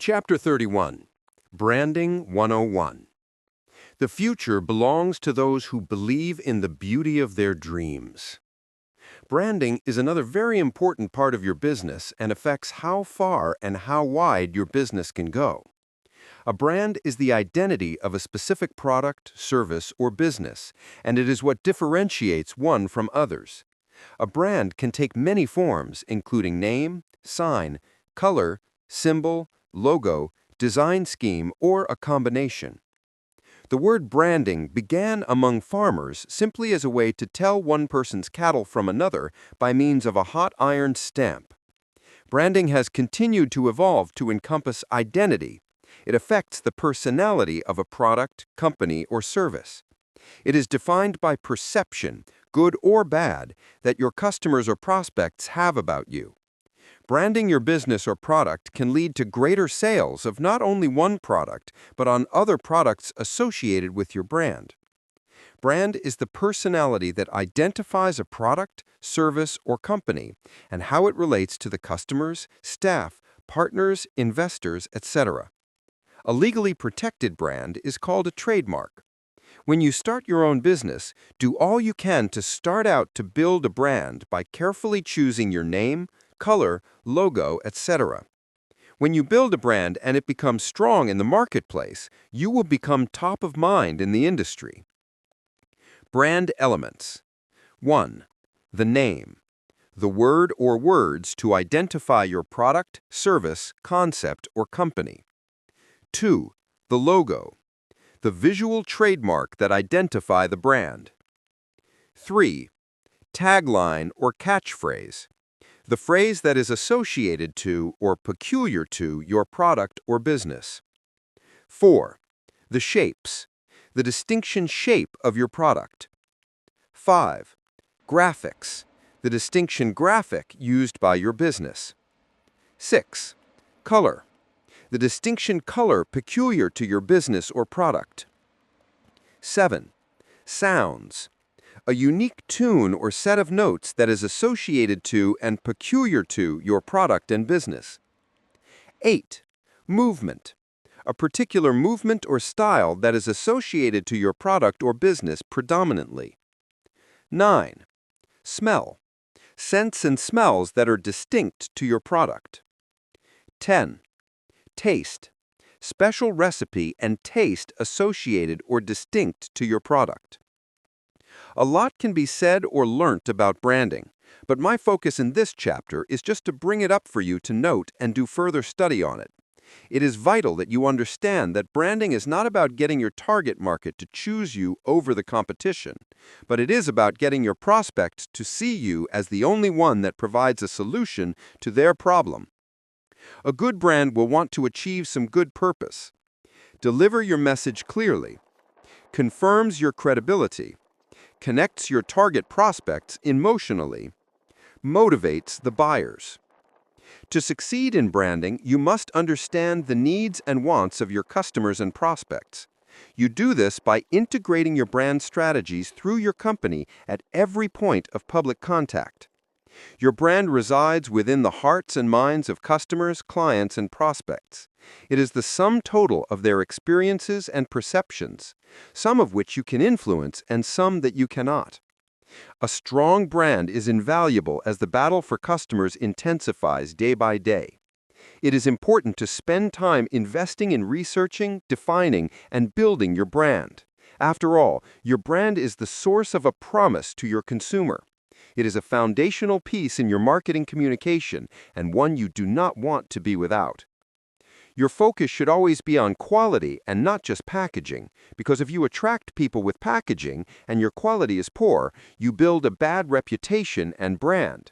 Chapter 31, Branding 101. The future belongs to those who believe in the beauty of their dreams. Branding is another very important part of your business and affects how far and how wide your business can go. A brand is the identity of a specific product, service, or business, and it is what differentiates one from others. A brand can take many forms, including name, sign, color, symbol, logo, design scheme, or a combination. The word branding began among farmers simply as a way to tell one person's cattle from another by means of a hot iron stamp. Branding has continued to evolve to encompass identity. It affects the personality of a product, company, or service. It is defined by perception, good or bad, that your customers or prospects have about you. Branding your business or product can lead to greater sales of not only one product, but on other products associated with your brand. Brand is the personality that identifies a product, service, or company, and how it relates to the customers, staff, partners, investors, etc. A legally protected brand is called a trademark. When you start your own business, do all you can to start out to build a brand by carefully choosing your name, color, logo, etc. When you build a brand and it becomes strong in the marketplace, you will become top of mind in the industry. Brand elements. 1. The name. The word or words to identify your product, service, concept, or company. 2. The logo. The visual trademark that identify the brand. 3. Tagline or catchphrase. The phrase that is associated to or peculiar to your product or business. 4. The shapes. The distinction shape of your product. 5. Graphics. The distinction graphic used by your business. 6. Color. The distinction color peculiar to your business or product. 7. Sounds. A unique tune or set of notes that is associated to and peculiar to your product and business. 8. Movement. A particular movement or style that is associated to your product or business predominantly. 9. Smell. Scents and smells that are distinct to your product. 10. Taste. Special recipe and taste associated or distinct to your product. A lot can be said or learnt about branding, but my focus in this chapter is just to bring it up for you to note and do further study on it. It is vital that you understand that branding is not about getting your target market to choose you over the competition, but it is about getting your prospects to see you as the only one that provides a solution to their problem. A good brand will want to achieve some good purpose. Deliver your message clearly. Confirms your credibility. Connects your target prospects emotionally. Motivates the buyers. To succeed in branding, you must understand the needs and wants of your customers and prospects. You do this by integrating your brand strategies through your company at every point of public contact. Your brand resides within the hearts and minds of customers, clients, and prospects. It is the sum total of their experiences and perceptions, some of which you can influence and some that you cannot. A strong brand is invaluable as the battle for customers intensifies day by day. It is important to spend time investing in researching, defining, and building your brand. After all, your brand is the source of a promise to your consumer. It is a foundational piece in your marketing communication and one you do not want to be without. Your focus should always be on quality and not just packaging, because if you attract people with packaging and your quality is poor, you build a bad reputation and brand.